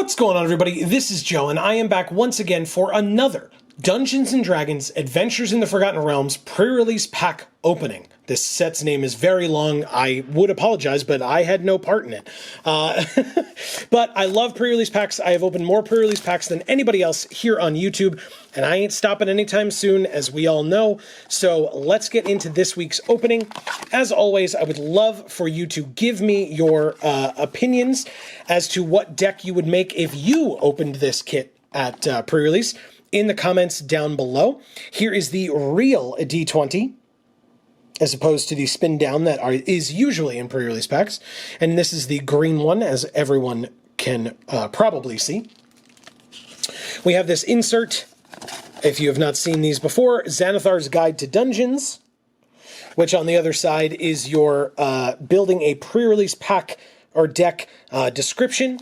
What's going on, everybody? This is Joe, and I am back once again for another Dungeons & Dragons Adventures in the Forgotten Realms pre-release pack opening. This set's name is very long. I would apologize, but I had no part in it. But I love pre-release packs. I have opened more pre-release packs than anybody else here on YouTube, and I ain't stopping anytime soon, as we all know. So let's get into this week's opening. As always, I would love for you to give me your opinions as to what deck you would make if you opened this kit at pre-release in the comments down below. Here is the real D20, as opposed to the spin down that is usually in pre-release packs. And this is the green one, as everyone can probably see. We have this insert, if you have not seen these before, Xanathar's Guide to Dungeons, which on the other side is your building a pre-release pack or deck description,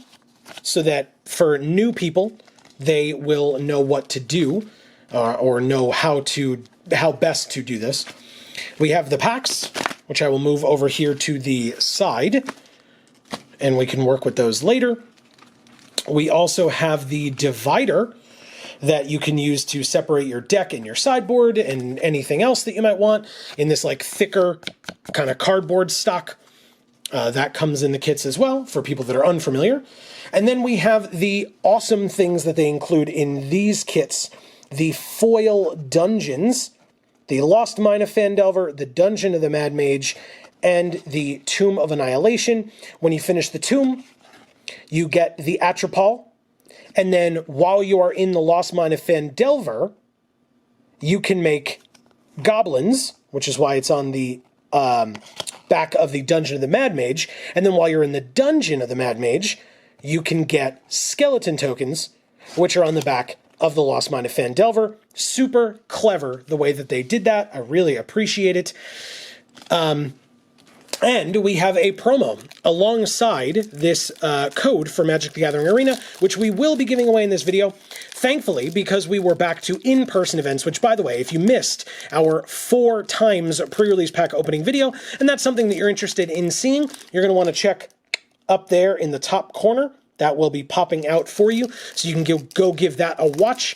so that for new people, they will know what to do or know how best to do this. We have the packs, which I will move over here to the side, and we can work with those later. We also have the divider that you can use to separate your deck and your sideboard and anything else that you might want in this like thicker kind of cardboard stock. That comes in the kits as well for people that are unfamiliar. And then we have the awesome things that they include in these kits, the foil dungeons, the Lost Mine of Phandelver, the Dungeon of the Mad Mage, and the Tomb of Annihilation. When you finish the tomb, you get the Atropal, and then while you are in the Lost Mine of Phandelver, you can make goblins, which is why it's on the back of the Dungeon of the Mad Mage, and then while you're in the Dungeon of the Mad Mage, you can get skeleton tokens, which are on the back of the Lost Mine of Phandelver. Super clever the way that they did that. I really appreciate it. And we have a promo alongside this code for Magic the Gathering Arena, which we will be giving away in this video. Thankfully, because we were back to in-person events, which, by the way, if you missed our 4 times pre-release pack opening video, and that's something that you're interested in seeing, you're going to want to check up there in the top corner. That will be popping out for you, so you can go give that a watch.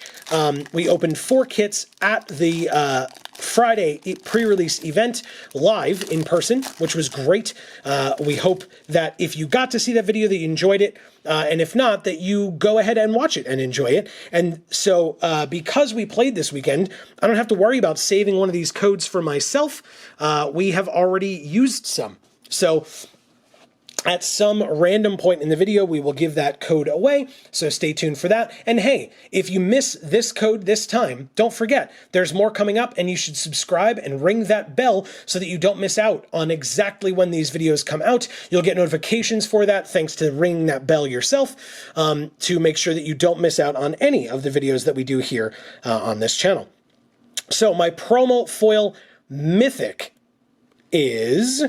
We opened 4 kits at the Friday pre-release event live in person, which was great. We hope that if you got to see that video that you enjoyed it, and if not, that you go ahead and watch it and enjoy it. And so because we played this weekend, I don't have to worry about saving one of these codes for myself. We have already used some. So at some random point in the video, we will give that code away, so stay tuned for that. And hey, if you miss this code this time, don't forget, there's more coming up, and you should subscribe and ring that bell so that you don't miss out on exactly when these videos come out. You'll get notifications for that, thanks to ringing that bell yourself, to make sure that you don't miss out on any of the videos that we do here on this channel. So my promo foil mythic is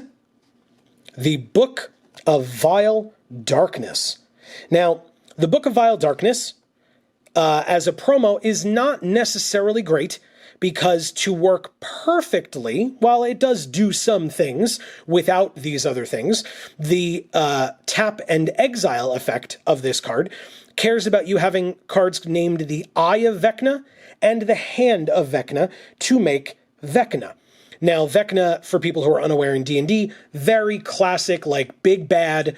the Book of Vile Darkness. Now, the Book of Vile Darkness, as a promo, is not necessarily great, because to work perfectly, while it does do some things without these other things, the tap and exile effect of this card cares about you having cards named the Eye of Vecna and the Hand of Vecna to make Vecna. Now, Vecna, for people who are unaware in D&D, very classic, like, big bad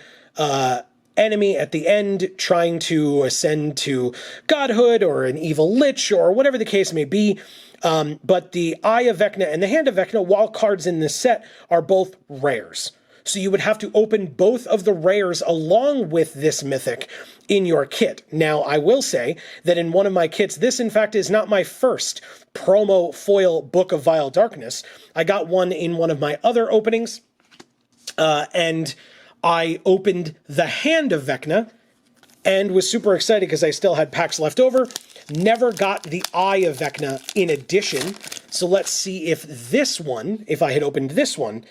enemy at the end trying to ascend to godhood or an evil lich or whatever the case may be. But the Eye of Vecna and the Hand of Vecna, while cards in this set, are both rares. So you would have to open both of the rares along with this mythic in your kit. Now, I will say that in one of my kits, this in fact is not my first promo foil Book of Vile Darkness. I got one in one of my other openings, and I opened the Hand of Vecna and was super excited because I still had packs left over. Never got the Eye of Vecna in addition. So let's see if this one, if I had opened this one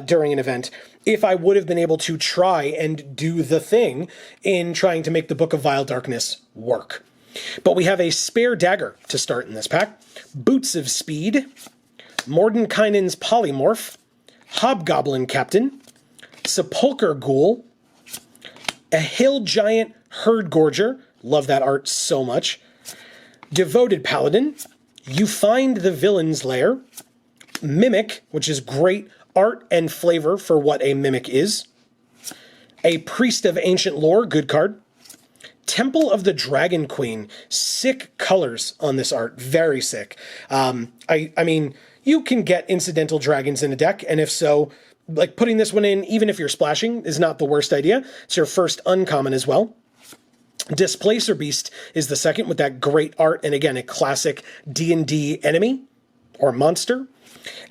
during an event, if I would have been able to try and do the thing in trying to make the Book of Vile Darkness work. But we have a spare dagger to start in this pack, Boots of Speed, Mordenkainen's Polymorph, Hobgoblin Captain, Sepulchre Ghoul, a Hill Giant Herd Gorger, love that art so much. Devoted Paladin, You Find the Villain's Lair. Mimic, which is great art and flavor for what a mimic is. A Priest of Ancient Lore, good card. Temple of the Dragon Queen, sick colors on this art, very sick. I mean, you can get incidental dragons in a deck, and if so, like putting this one in, even if you're splashing, is not the worst idea. It's your first uncommon as well. Displacer Beast is the second with that great art, and again, a classic D&D enemy or monster.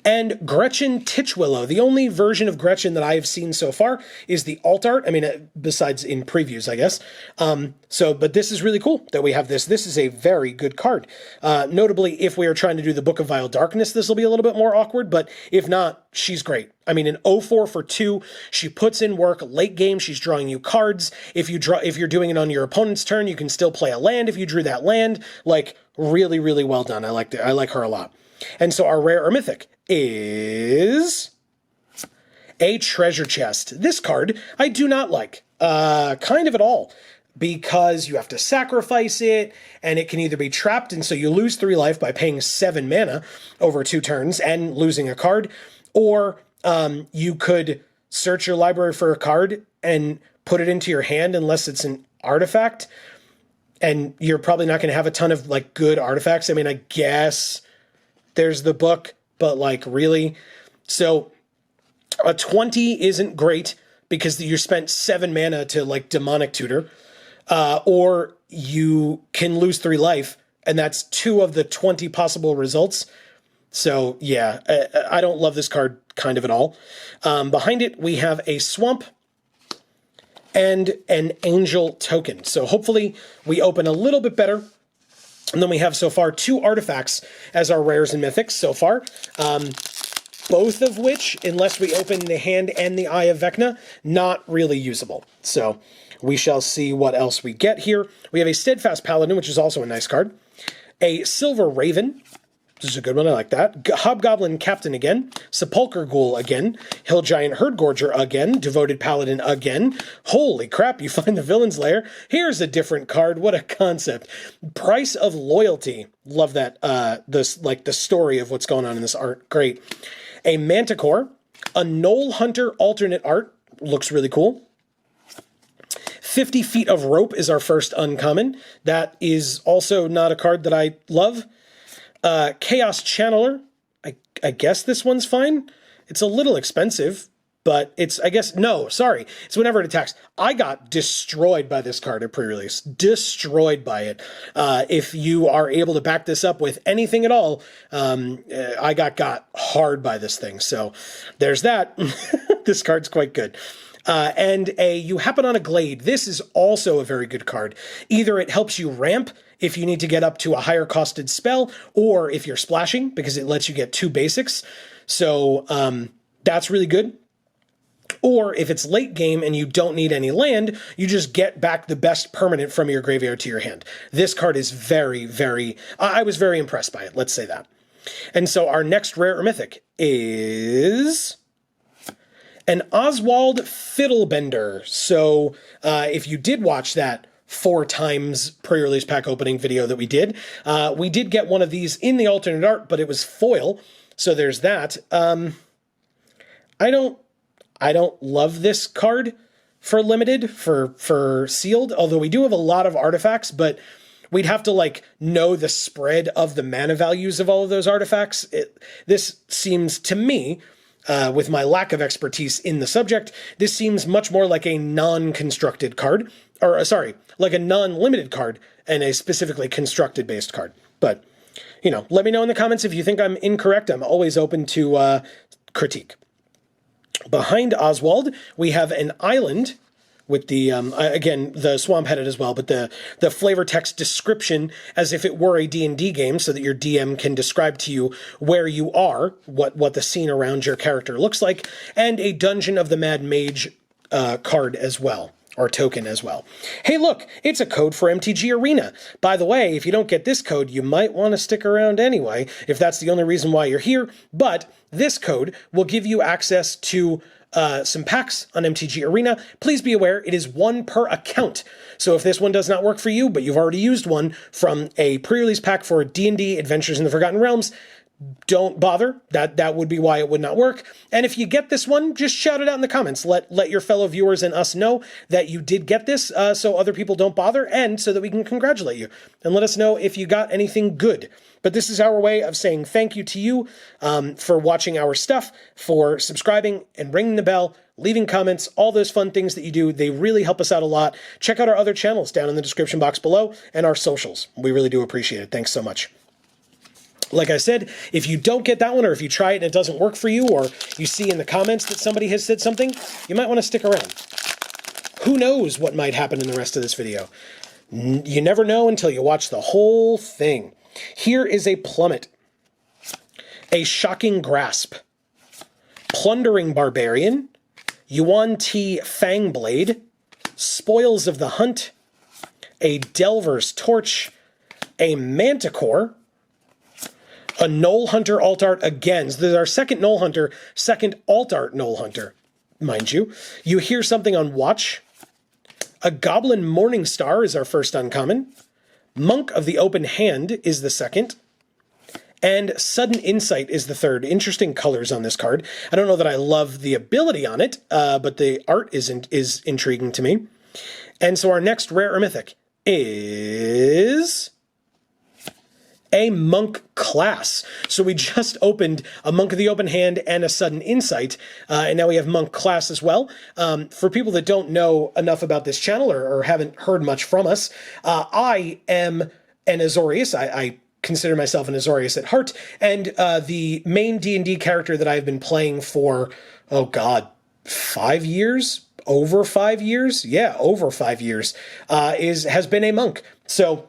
And Gretchen Titchwillow. The only version of Gretchen that I have seen so far is the alt art. I mean, besides in previews, I guess. But this is really cool that we have this. This is a very good card. Notably, if we are trying to do the Book of Vile Darkness, this will be a little bit more awkward, but if not, she's great. I mean, an 0-4 for 2, she puts in work. Late game, she's drawing you cards. If you're doing it on your opponent's turn, you can still play a land if you drew that land. Like, really, really well done. I like her a lot. And so our rare or mythic is a treasure chest. This card I do not like, kind of at all, because you have to sacrifice it, and it can either be trapped, and so you lose 3 life by paying 7 mana over 2 turns and losing a card, or you could search your library for a card and put it into your hand unless it's an artifact, and you're probably not going to have a ton of like good artifacts. I mean, I guess there's the book, but like really? So a 20 isn't great because you spent 7 mana to like demonic tutor, or you can lose 3 life, and that's 2 of the 20 possible results. So yeah, I don't love this card kind of at all. Behind it, we have a swamp and an angel token. So hopefully we open a little bit better. And then we have so far 2 artifacts as our rares and mythics so far. Both of which, unless we open the hand and the Eye of Vecna, not really usable. So we shall see what else we get here. We have a Steadfast Paladin, which is also a nice card. A Silver Raven. This is a good one, I like that. Hobgoblin Captain again. Sepulchre Ghoul again. Hill Giant Herd Gorger again. Devoted Paladin again. Holy crap, You Find the Villain's Lair. Here's a different card. What a concept. Price of Loyalty. Love that, the story of what's going on in this art. Great. A Manticore. A Knoll Hunter alternate art. Looks really cool. 50 Feet of Rope is our first uncommon. That is also not a card that I love. Chaos Channeler, I guess this one's fine. It's a little expensive, but it's, it's whenever it attacks. I got destroyed by this card at pre-release. Destroyed by it. If you are able to back this up with anything at all, I got hard by this thing. So there's that. This card's quite good. And You Happen on a Glade. This is also a very good card. Either it helps you ramp if you need to get up to a higher costed spell, or if you're splashing, because it lets you get 2 basics. So that's really good. Or if it's late game and you don't need any land, you just get back the best permanent from your graveyard to your hand. This card is very, very... I was very impressed by it, let's say that. And so our next rare or mythic is an Oswald Fiddlebender. So if you did watch that 4 times pre-release pack opening video that we did get one of these in the alternate art, but it was foil. So there's that. I don't love this card for limited, for sealed, although we do have a lot of artifacts, but we'd have to like know the spread of the mana values of all of those artifacts. This seems to me, with my lack of expertise in the subject, this seems much more like a non-constructed card, or like a non-limited card and a specifically constructed based card. But, let me know in the comments if you think I'm incorrect. I'm always open to critique. Behind Oswald, we have an island with the, again, the swamp headed as well, but the flavor text description as if it were a D&D game, so that your DM can describe to you where you are, what the scene around your character looks like, and a Dungeon of the Mad Mage card as well. or token as well. Hey, look, it's a code for MTG Arena. By the way, if you don't get this code, you might want to stick around anyway, if that's the only reason why you're here. But this code will give you access to some packs on MTG Arena. Please be aware, it is one per account. So if this one does not work for you, but you've already used one from a pre-release pack for D&D Adventures in the Forgotten Realms, don't bother. That would be why it would not work. And if you get this one, just shout it out in the comments. Let your fellow viewers and us know that you did get this, so other people don't bother, and so that we can congratulate you. And let us know if you got anything good. But this is our way of saying thank you to you for watching our stuff, for subscribing and ringing the bell, leaving comments, all those fun things that you do. They really help us out a lot. Check out our other channels down in the description box below and our socials. We really do appreciate it. Thanks so much. Like I said, if you don't get that one, or if you try it and it doesn't work for you, or you see in the comments that somebody has said something, you might want to stick around. Who knows what might happen in the rest of this video? You never know until you watch the whole thing. Here is a Plummet, a Shocking Grasp, Plundering Barbarian, Yuan Ti Fangblade, Spoils of the Hunt, a Delver's Torch, a Manticore, a Knoll Hunter Alt Art again. So this is our second Knoll Hunter, second Alt Art Knoll Hunter, mind you. You hear something on Watch. A Goblin Morningstar is our first uncommon. Monk of the Open Hand is the second. And Sudden Insight is the third. Interesting colors on this card. I don't know that I love the ability on it, but the art is intriguing to me. And so our next rare or mythic is a Monk Class. So we just opened a Monk of the Open Hand and a Sudden Insight, and now we have Monk Class as well. For people that don't know enough about this channel or haven't heard much from us, I am an Azorius. I consider myself an Azorius at heart, and the main D&D character that I've been playing for, oh god, 5 years? Over 5 years? Yeah, over 5 years, has been a monk. So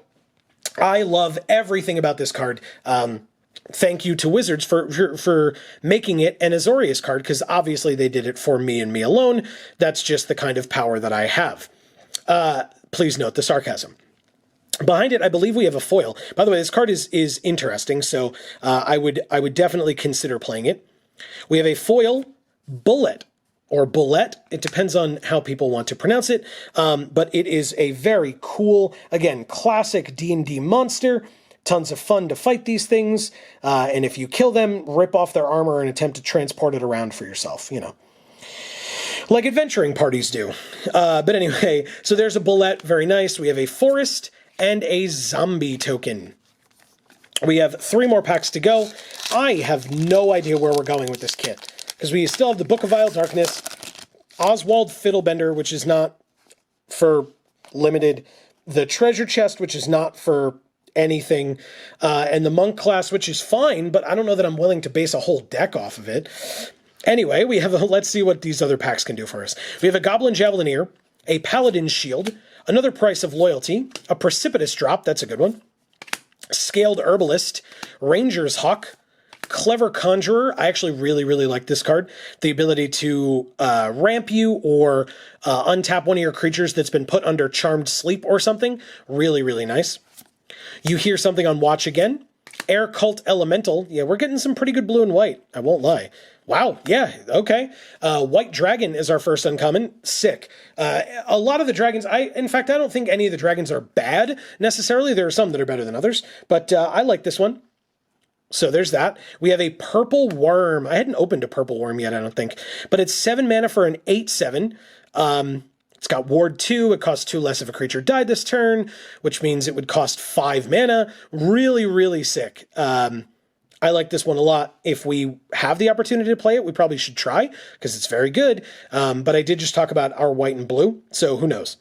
I love everything about this card. Thank you to Wizards for making it an Azorius card, because obviously they did it for me and me alone. That's just the kind of power that I have. Please note the sarcasm. Behind it, I believe we have a foil. By the way, this card is interesting, so I would definitely consider playing it. We have a foil Bullet, or Bullet. It depends on how people want to pronounce it, but it is a very cool, again, classic D&D monster. Tons of fun to fight these things, and if you kill them, rip off their armor and attempt to transport it around for yourself, you know. Like adventuring parties do. But anyway, so there's a Bullet, very nice. We have a Forest and a Zombie token. We have 3 more packs to go. I have no idea where we're going with this kit, because we still have the Book of Vile Darkness, Oswald Fiddlebender, which is not for limited, the Treasure Chest, which is not for anything, and the Monk Class, which is fine, but I don't know that I'm willing to base a whole deck off of it. Anyway, we have let's see what these other packs can do for us. We have a Goblin Javelineer, a Paladin Shield, another Price of Loyalty, a Precipitous Drop, that's a good one, Scaled Herbalist, Ranger's Hawk, Clever Conjurer. I actually really, really like this card. The ability to ramp you or untap one of your creatures that's been put under Charmed Sleep or something. Really, really nice. You hear something on Watch again. Air Cult Elemental. Yeah, we're getting some pretty good blue and white. I won't lie. Wow, yeah, okay. White Dragon is our first uncommon. Sick. A lot of the dragons, in fact, I don't think any of the dragons are bad necessarily. There are some that are better than others, but I like this one. So there's that. We have a Purple Worm. I hadn't opened a Purple Worm yet, I don't think, but it's 7 mana for an 8/7. It's got Ward 2. It costs 2 less if a creature died this turn, which means it would cost 5 mana. Really, really sick. I like this one a lot. If we have the opportunity to play it, we probably should try, because it's very good. But I did just talk about our white and blue, so who knows.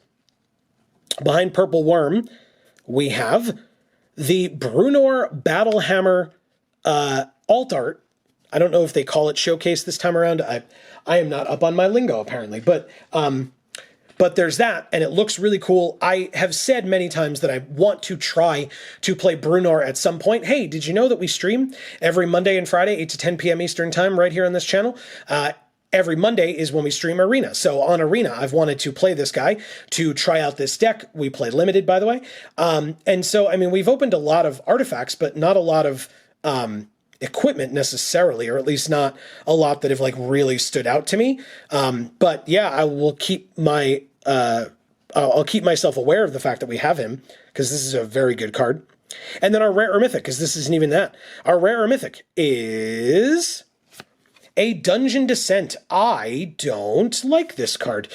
Behind Purple Worm, we have the Brunor Battlehammer alt art. I don't know if they call it Showcase this time around. I am not up on my lingo, apparently. But there's that, and it looks really cool. I have said many times that I want to try to play Brunor at some point. Hey, did you know that we stream every Monday and Friday, 8 to 10 p.m. Eastern Time, right here on this channel? every Monday is when we stream Arena. So on Arena, I've wanted to play this guy to try out this deck. We play limited, by the way. And so, I mean, we've opened a lot of artifacts, but not a lot of equipment necessarily, or at least not a lot that have like really stood out to me. But yeah, I will keep my I'll keep myself aware of the fact that we have him, because this is a very good card. And then our rare or mythic, because this isn't even that. Our rare or mythic is a Dungeon Descent. I don't like this card.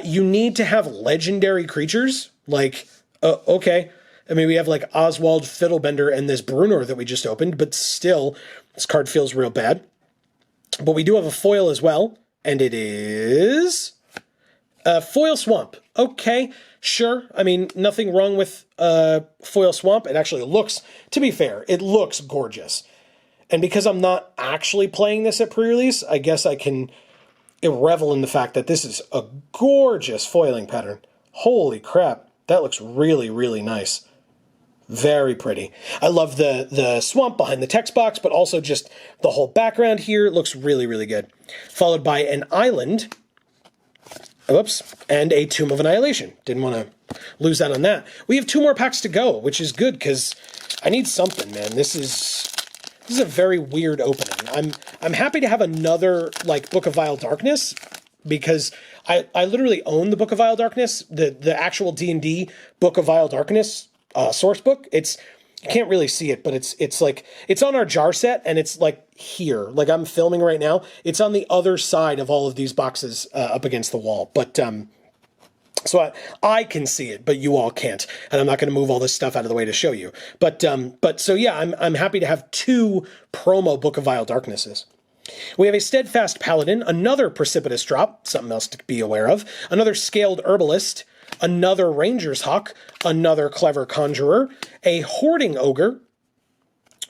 You need to have legendary creatures. Like, okay. I mean, we have like Oswald Fiddlebender and this Bruenor that we just opened, but still, this card feels real bad. But we do have a foil as well, and it is Foil Swamp. Okay, sure. I mean, nothing wrong with Foil Swamp. It actually looks, to be fair, it looks gorgeous. And because I'm not actually playing this at pre-release, I guess I can revel in the fact that this is a gorgeous foiling pattern. Holy crap, that looks really, really nice. Very pretty. I love the swamp behind the text box, but also just the whole background here looks really, really good. Followed by an island. Oops, and a Tomb of Annihilation. Didn't want to lose out on that. We have 2 more packs to go, which is good because I need something, man. This is a very weird opening. I'm happy to have another like Book of Vile Darkness, because I literally own the Book of Vile Darkness, the actual D&D Book of Vile Darkness source book. You can't really see it, but it's like, it's on our jar set, and it's like here, like I'm filming right now. It's on the other side of all of these boxes up against the wall. But so I can see it, but you all can't, and I'm not going to move all this stuff out of the way to show you. But so yeah, I'm happy to have 2 promo Book of Vile Darknesses. We have a Steadfast Paladin, another Precipitous Drop, something else to be aware of, another Scaled Herbalist, another Ranger's Hawk, another Clever Conjurer, a Hoarding Ogre.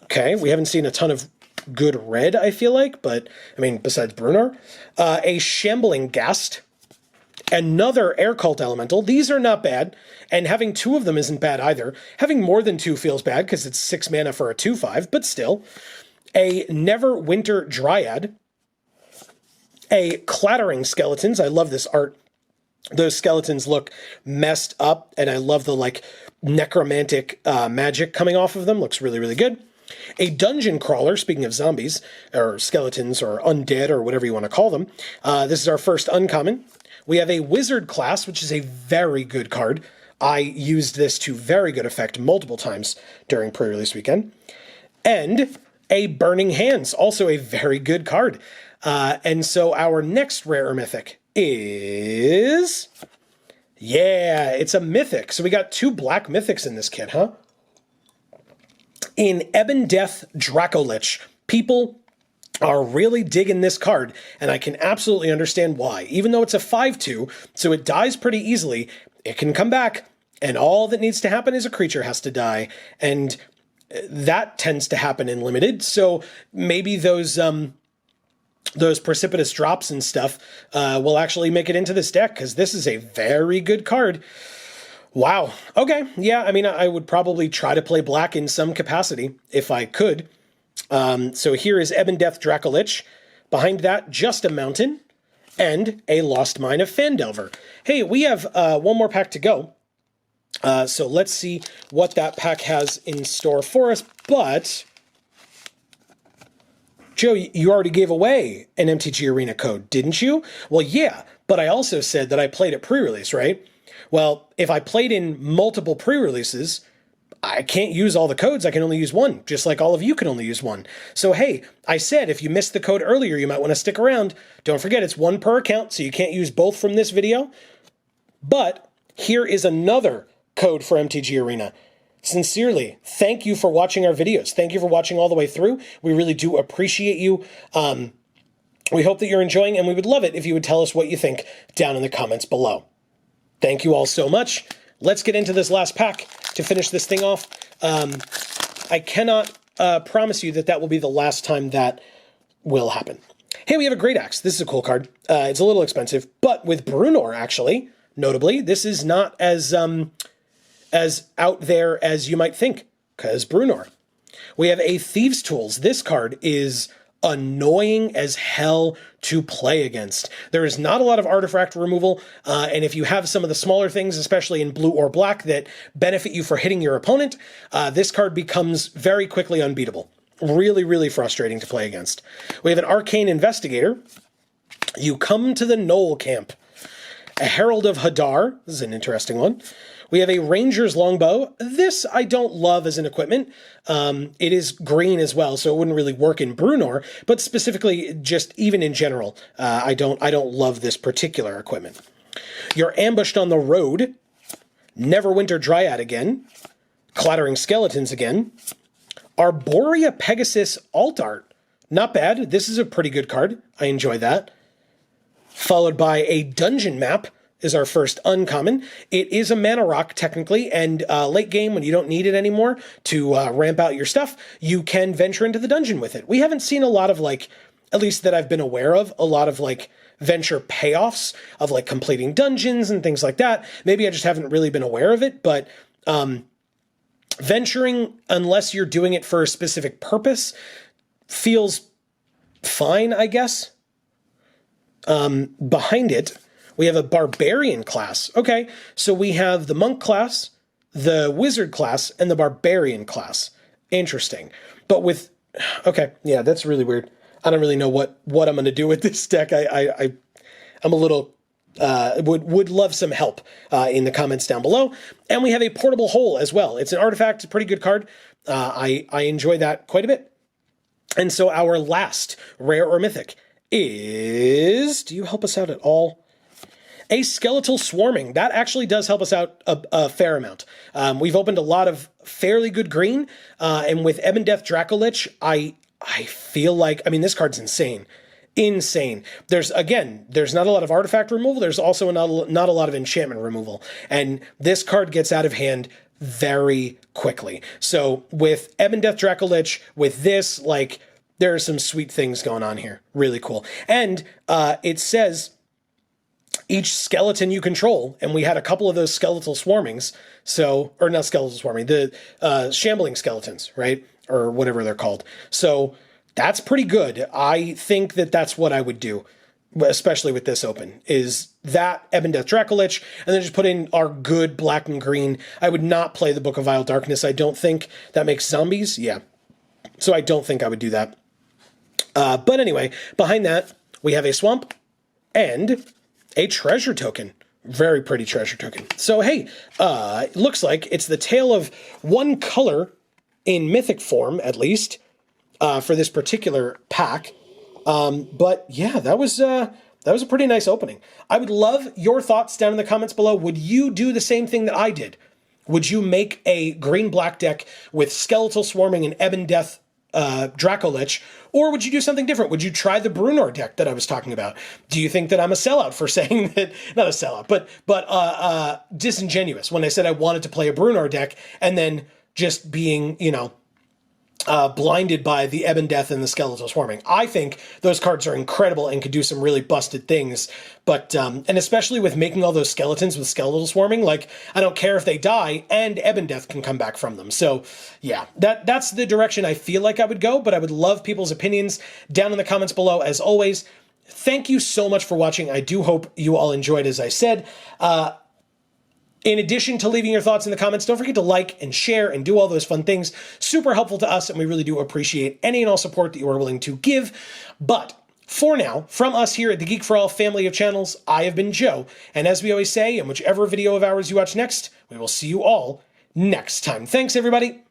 Okay, we haven't seen a ton of good red, I feel like, but, I mean, besides Bruenor. A Shambling Ghast, another Air Cult Elemental. These are not bad, and having 2 of them isn't bad either. Having more than 2 feels bad, because it's 6 mana for a 2/5, but still. A Neverwinter Dryad, a Clattering Skeletons. I love this art. Those skeletons look messed up, and I love the like necromantic magic coming off of them. Looks really, really good. A Dungeon Crawler, speaking of zombies, or skeletons, or undead, or whatever you want to call them. This is our first uncommon. We have a Wizard class, which is a very good card. I used this to very good effect multiple times during pre-release weekend. And a Burning Hands, also a very good card. And so our next rare or mythic is, yeah, it's a mythic. So we got 2 black mythics in this kit, huh? In Ebon Death Dracolich, people are really digging this card, and I can absolutely understand why. Even though it's a 5/2, so it dies pretty easily, it can come back, and all that needs to happen is a creature has to die, and that tends to happen in limited. So maybe those precipitous drops and stuff will actually make it into this deck, because this is a very good card. Wow. Okay. Yeah, I mean, I would probably try to play black in some capacity if I could. So here is Ebon Death Dracolich. Behind that, just a mountain and a Lost Mine of Fandelver. Hey, we have 1 more pack to go. So let's see what that pack has in store for us. But Joe, you already gave away an MTG Arena code, didn't you? Well, yeah, but I also said that I played at pre-release, right? Well, if I played in multiple pre-releases, I can't use all the codes. I can only use 1, just like all of you can only use 1. So, hey, I said if you missed the code earlier, you might want to stick around. Don't forget, it's 1 per account, so you can't use both from this video. But here is another code for MTG Arena. Sincerely, thank you for watching our videos. Thank you for watching all the way through. We really do appreciate you. We hope that you're enjoying, and we would love it if you would tell us what you think down in the comments below. Thank you all so much. Let's get into this last pack to finish this thing off. I cannot promise you that that will be the last time that will happen. Hey, we have a Great Axe. This is a cool card. It's a little expensive, but with Bruenor, actually, notably, this is not as out there as you might think, because Bruenor. We have a Thieves' Tools. This card is annoying as hell to play against. There is not a lot of artifact removal, and if you have some of the smaller things, especially in blue or black, that benefit you for hitting your opponent, this card becomes very quickly unbeatable. Really, really frustrating to play against. We have an Arcane Investigator. You come to the Knoll Camp. A Herald of Hadar. This is an interesting one. We have a Ranger's Longbow. This I don't love as an equipment. It is green as well, so it wouldn't really work in Bruenor, but specifically just even in general, I don't love this particular equipment. You're ambushed on the road. Neverwinter Dryad again. Clattering Skeletons again. Arborea Pegasus Alt Art. Not bad. This is a pretty good card. I enjoy that. Followed by a Dungeon Map is our first uncommon. It is a mana rock, technically, and late game, when you don't need it anymore to ramp out your stuff, you can venture into the dungeon with it. We haven't seen a lot of, like, at least that I've been aware of, a lot of, like, venture payoffs of, like, completing dungeons and things like that. Maybe I just haven't really been aware of it, but venturing, unless you're doing it for a specific purpose, feels fine, I guess. Behind it, we have a Barbarian class. Okay, so we have the Monk class, the Wizard class, and the Barbarian class. Interesting. But with... Okay, yeah, that's really weird. I don't really know what I'm going to do with this deck. I'm a little... would love some help in the comments down below. And we have a Portable Hole as well. It's an artifact, it's a pretty good card. I enjoy that quite a bit. And so our last rare or mythic is... Do you help us out at all? A Skeletal Swarming. That actually does help us out a fair amount. We've opened a lot of fairly good green, and with Ebon Death Dracolich, I feel like... I mean, this card's insane. Insane. There's not a lot of artifact removal. There's also not a lot of enchantment removal. And this card gets out of hand very quickly. So with Ebon Death Dracolich, with this, like, there are some sweet things going on here. Really cool. And it says each skeleton you control, and we had a couple of those skeletal swarmings, so, or not skeletal swarming, the shambling skeletons, right? Or whatever they're called. So that's pretty good. I think that that's what I would do, especially with this open, is that Ebon Death Dracolich, and then just put in our good black and green. I would not play the Book of Vile Darkness. I don't think that makes zombies. Yeah. So I don't think I would do that. But anyway, behind that, we have a Swamp and a Treasure Token. Very pretty Treasure Token. So, hey, it looks like it's the tale of one color in mythic form, at least, for this particular pack. But yeah, that was a pretty nice opening. I would love your thoughts down in the comments below. Would you do the same thing that I did? Would you make a green-black deck with Skeletal Swarming and Ebon Death Dracolich, or would you do something different? Would you try the Bruenor deck that I was talking about? Do you think that I'm a sellout for saying that, not a sellout, but disingenuous when I said I wanted to play a Bruenor deck and then just being, you know, blinded by the Ebon Death and the Skeletal Swarming? I think those cards are incredible and could do some really busted things. But, and especially with making all those skeletons with Skeletal Swarming, like, I don't care if they die, and Ebon Death can come back from them. So, yeah, that's the direction I feel like I would go, but I would love people's opinions down in the comments below, as always. Thank you so much for watching. I do hope you all enjoyed, as I said. In addition to leaving your thoughts in the comments, don't forget to like and share and do all those fun things. Super helpful to us, and we really do appreciate any and all support that you are willing to give. But for now, from us here at the Geek for All family of channels, I have been Joe, and as we always say, in whichever video of ours you watch next, we will see you all next time. Thanks, everybody.